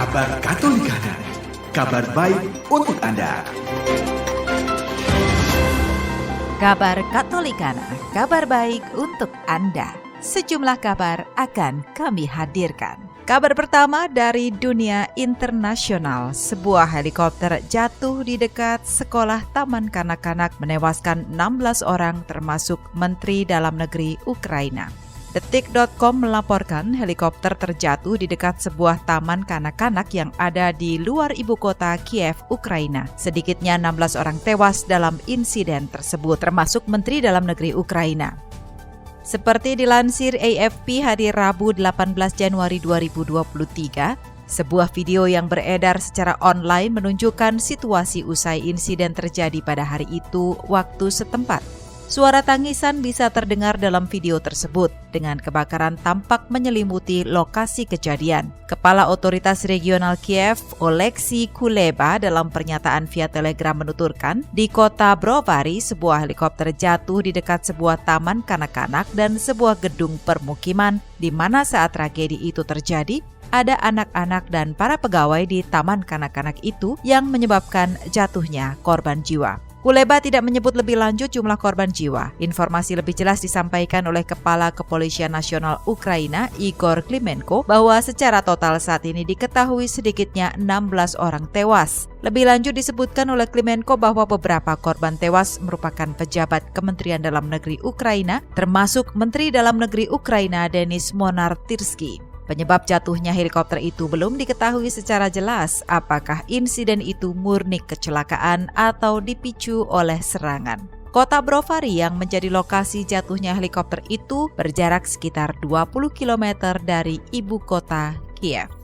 Kabar Katolikana, kabar baik untuk Anda. Kabar Katolikana, kabar baik untuk Anda. Sejumlah kabar akan kami hadirkan. Kabar pertama dari dunia internasional, sebuah helikopter jatuh di dekat sekolah taman kanak-kanak menewaskan 16 orang termasuk Menteri Dalam Negeri Ukraina. Detik.com melaporkan helikopter terjatuh di dekat sebuah taman kanak-kanak yang ada di luar ibu kota Kiev, Ukraina. Sedikitnya 16 orang tewas dalam insiden tersebut, termasuk Menteri Dalam Negeri Ukraina. Seperti dilansir AFP hari Rabu 18 Januari 2023, sebuah video yang beredar secara online menunjukkan situasi usai insiden terjadi pada hari itu waktu setempat. Suara tangisan bisa terdengar dalam video tersebut, dengan kebakaran tampak menyelimuti lokasi kejadian. Kepala Otoritas Regional Kiev, Oleksiy Kuleba, dalam pernyataan via Telegram menuturkan, di kota Brovary, sebuah helikopter jatuh di dekat sebuah taman kanak-kanak dan sebuah gedung permukiman, di mana saat tragedi itu terjadi, ada anak-anak dan para pegawai di taman kanak-kanak itu yang menyebabkan jatuhnya korban jiwa. Kuleba tidak menyebut lebih lanjut jumlah korban jiwa. Informasi lebih jelas disampaikan oleh Kepala Kepolisian Nasional Ukraina, Igor Klimenko, bahwa secara total saat ini diketahui sedikitnya 16 orang tewas. Lebih lanjut disebutkan oleh Klimenko bahwa beberapa korban tewas merupakan pejabat Kementerian Dalam Negeri Ukraina, termasuk Menteri Dalam Negeri Ukraina Denis Monartirsky. Penyebab jatuhnya helikopter itu belum diketahui secara jelas apakah insiden itu murni kecelakaan atau dipicu oleh serangan. Kota Brovary yang menjadi lokasi jatuhnya helikopter itu berjarak sekitar 20 km dari ibu kota Kiev.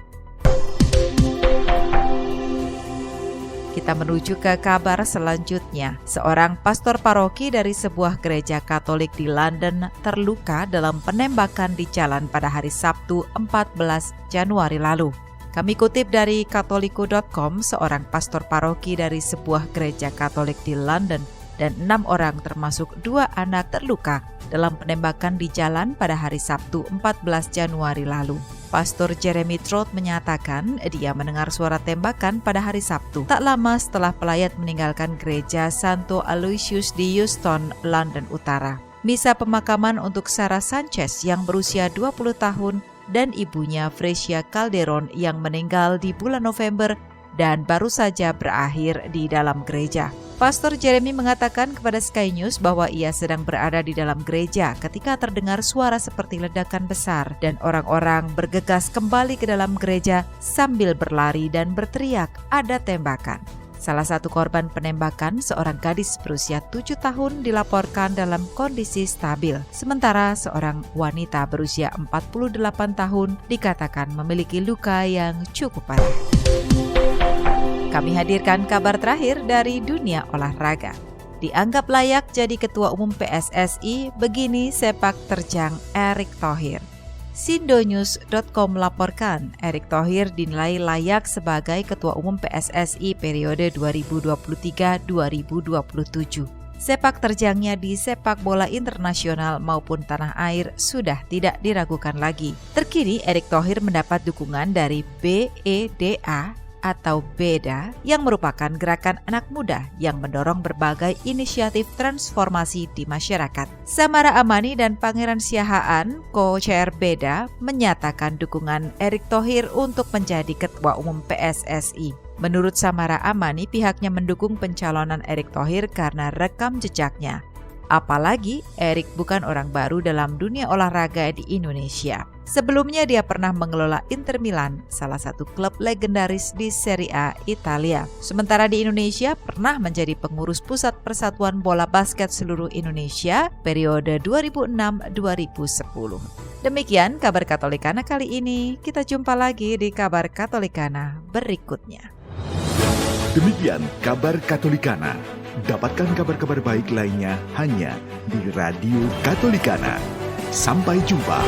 Kita menuju ke kabar selanjutnya. Seorang pastor paroki dari sebuah gereja Katolik di London terluka dalam penembakan di jalan pada hari Sabtu 14 Januari lalu. Kami kutip dari Katoliko.com, seorang pastor paroki dari sebuah gereja Katolik di London dan 6 orang termasuk 2 anak terluka dalam penembakan di jalan pada hari Sabtu 14 Januari lalu. Pastor Jeremy Trout menyatakan dia mendengar suara tembakan pada hari Sabtu, tak lama setelah pelayat meninggalkan gereja Santo Aloysius di Euston, London Utara. Misa pemakaman untuk Sarah Sanchez yang berusia 20 tahun dan ibunya Fresia Calderon yang meninggal di bulan November dan baru saja berakhir di dalam gereja. Pastor Jeremy mengatakan kepada Sky News bahwa ia sedang berada di dalam gereja ketika terdengar suara seperti ledakan besar dan orang-orang bergegas kembali ke dalam gereja sambil berlari dan berteriak, "Ada tembakan." Salah satu korban penembakan, seorang gadis berusia 7 tahun, dilaporkan dalam kondisi stabil, sementara seorang wanita berusia 48 tahun dikatakan memiliki luka yang cukup parah. Kami hadirkan kabar terakhir dari dunia olahraga. Dianggap layak jadi Ketua Umum PSSI, begini sepak terjang Erick Thohir. Sindonews.com melaporkan, Erick Thohir dinilai layak sebagai Ketua Umum PSSI periode 2023-2027. Sepak terjangnya di sepak bola internasional maupun tanah air sudah tidak diragukan lagi. Terkini, Erick Thohir mendapat dukungan dari BEDA atau BEDA yang merupakan gerakan anak muda yang mendorong berbagai inisiatif transformasi di masyarakat. Samara Amani dan Pangeran Siahaan, co-chair BEDA, menyatakan dukungan Erick Thohir untuk menjadi Ketua Umum PSSI. Menurut Samara Amani, pihaknya mendukung pencalonan Erick Thohir karena rekam jejaknya. Apalagi Erick bukan orang baru dalam dunia olahraga di Indonesia. Sebelumnya dia pernah mengelola Inter Milan, salah satu klub legendaris di Serie A Italia. Sementara di Indonesia pernah menjadi pengurus Pusat Persatuan Bola Basket Seluruh Indonesia periode 2006-2010. Demikian kabar Katolikana kali ini. Kita jumpa lagi di kabar Katolikana berikutnya. Demikian kabar Katolikana. Dapatkan kabar-kabar baik lainnya hanya di Radio Katolikana. Sampai jumpa.